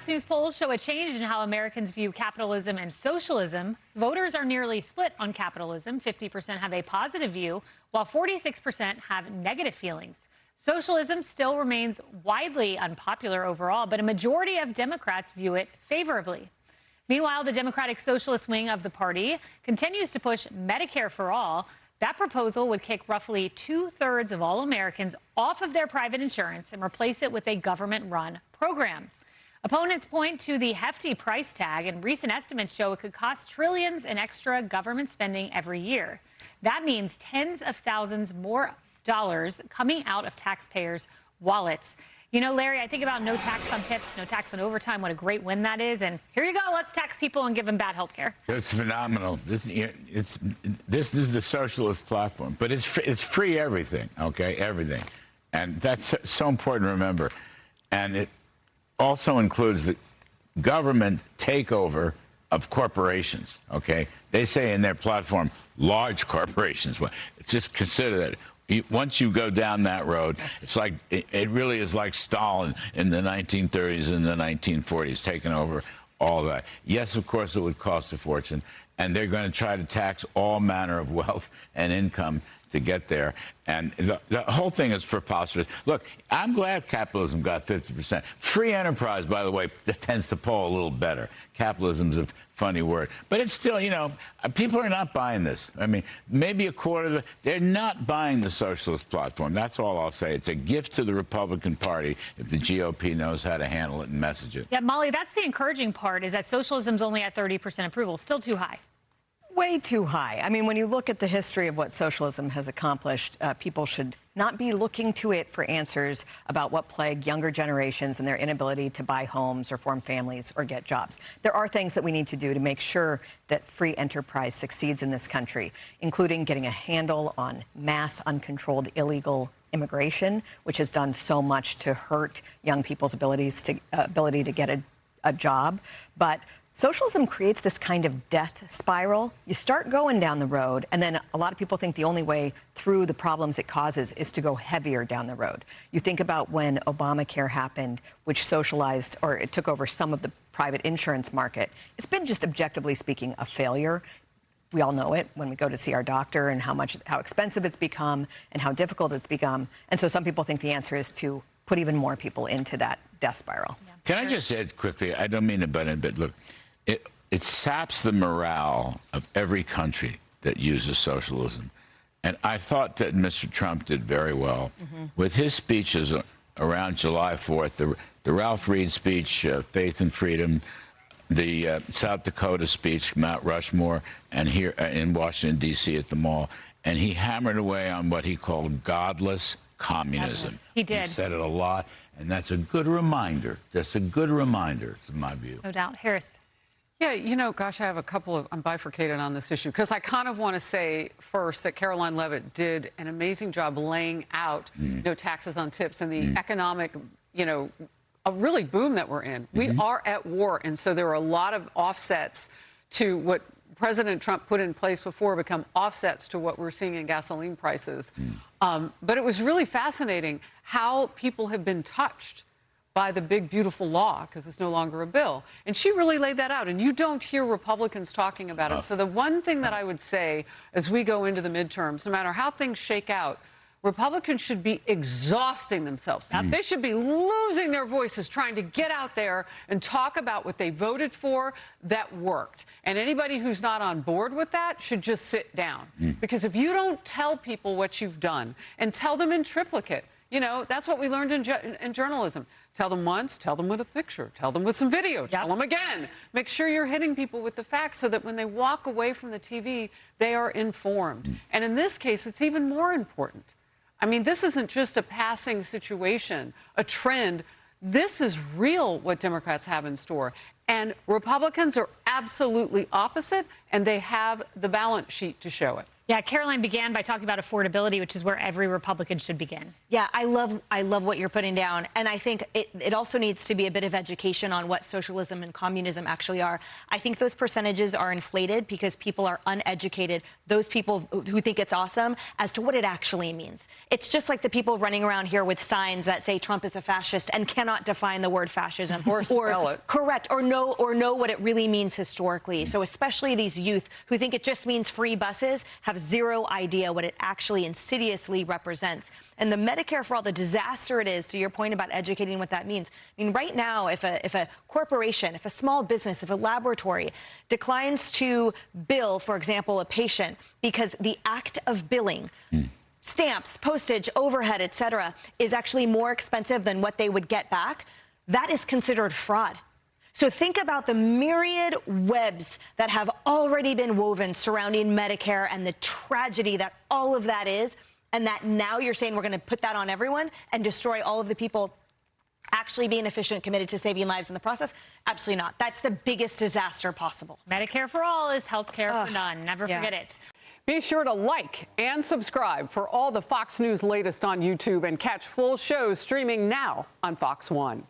Fox News polls show a change in how Americans view capitalism and socialism. Voters are nearly split on capitalism. 50% have a positive view, while 46% have negative feelings. Socialism still remains widely unpopular overall, but a majority of Democrats view it favorably. Meanwhile, the Democratic Socialist wing of the party continues to push Medicare for all. That proposal would kick roughly 2/3 of all Americans off of their private insurance and replace it with a government-run program. Opponents point to the hefty price tag, and recent estimates show it could cost trillions in extra government spending every year. That means tens of thousands more dollars coming out of taxpayers' wallets. You know, Larry, I think about no tax on tips, no tax on overtime, what a great win that is. And here you go, let's tax people and give them bad health care. It's phenomenal. This is the socialist platform, but it's free everything, okay, everything. And that's so important to remember. And it also includes the government takeover of corporations, okay? They say in their platform, large corporations. Well, just consider that. Once you go down that road, it's like it really is like Stalin in the 1930s and the 1940s, taking over all that. Yes, of course, it would cost a fortune, and they're going to try to tax all manner of wealth and income to get there. And the whole thing is preposterous. Look, I'm glad capitalism got 50%. Free enterprise, by the way, that tends to poll a little better. Capitalism's a funny word. But it's still, you know, people are not buying this. I mean, maybe a quarter of they're not buying the socialist platform. That's all I'll say. It's a gift to the Republican Party if the GOP knows how to handle it and message it. Yeah, Molly, that's the encouraging part, is that socialism's only at 30% approval. Still too high. Way too high. I mean, when you look at the history of what socialism has accomplished, people should not be looking to it for answers about what plagued younger generations and their inability to buy homes or form families or get jobs. There are things that we need to do to make sure that free enterprise succeeds in this country, including getting a handle on mass, uncontrolled, illegal immigration, which has done so much to hurt young people's ability to get a job. But socialism creates this kind of death spiral. You start going down the road, and then a lot of people think the only way through the problems it causes is to go heavier down the road. You think about when Obamacare happened, which socialized, or it took over some of the private insurance market. It's been, just objectively speaking, a failure. We all know it when we go to see our doctor, and how expensive it's become and how difficult it's become. And so some people think the answer is to put even more people into that death spiral. Yeah. Can I just say quickly, I don't mean to butt in, but look, it saps the morale of every country that uses socialism. And I thought that Mr. Trump did very well with his speeches around July 4th, the Ralph Reed speech, Faith and Freedom, the South Dakota speech, Mount Rushmore, and here in Washington, D.C. at the mall. And he hammered away on what he called godless communism. Yes, he did. He said it a lot, and that's a good reminder. That's a good reminder, in my view. No doubt. Harris. Yeah, you know, gosh, I have a couple of, I'm bifurcated on this issue, because I kind of want to say first that Caroline Leavitt did an amazing job laying out, you know, taxes on tips and the economic, you know, a really boom that we're in. We are at war, and so there are a lot of offsets to what President Trump put in place before become offsets to what we're seeing in gasoline prices. But it was really fascinating how people have been touched by the big, beautiful law, because it's no longer a bill. And she really laid that out, and you don't hear Republicans talking about it. So the one thing that I would say as we go into the midterms, no matter how things shake out, Republicans should be exhausting themselves. They should be losing their voices trying to get out there and talk about what they voted for that worked. And anybody who's not on board with that should just sit down. Because if you don't tell people what you've done and tell them in triplicate, you know, that's what we learned in journalism. Tell them once, tell them with a picture, tell them with some video, tell them again. Make sure you're hitting people with the facts so that when they walk away from the TV, they are informed. And in this case, it's even more important. I mean, this isn't just a passing situation, a trend. This is real, what Democrats have in store. And Republicans are absolutely opposite, and they have the balance sheet to show it. Yeah, Caroline began by talking about affordability, which is where every Republican should begin. Yeah, I love what you're putting down. And I think it also needs to be a bit of education on what socialism and communism actually are. I think those percentages are inflated because people are uneducated, those people who think it's awesome, as to what it actually means. It's just like the people running around here with signs that say Trump is a fascist and cannot define the word fascism. Or spell it. Correct, or know what it really means historically. So especially these youth who think it just means free buses have zero idea what it actually insidiously represents. And the Medicare for all, the disaster it is, to your point about educating what that means. I mean, right now, if a corporation, if a small business, if a laboratory declines to bill, for example, a patient because the act of billing, stamps, postage, overhead, et cetera, is actually more expensive than what they would get back, that is considered fraud. So think about the myriad webs that have already been woven surrounding Medicare and the tragedy that all of that is, and that now you're saying we're going to put that on everyone and destroy all of the people actually being efficient, committed to saving lives in the process? Absolutely not. That's the biggest disaster possible. Medicare for all is health care for none. Never forget it. Be sure to like and subscribe for all the Fox News latest on YouTube and catch full shows streaming now on Fox One.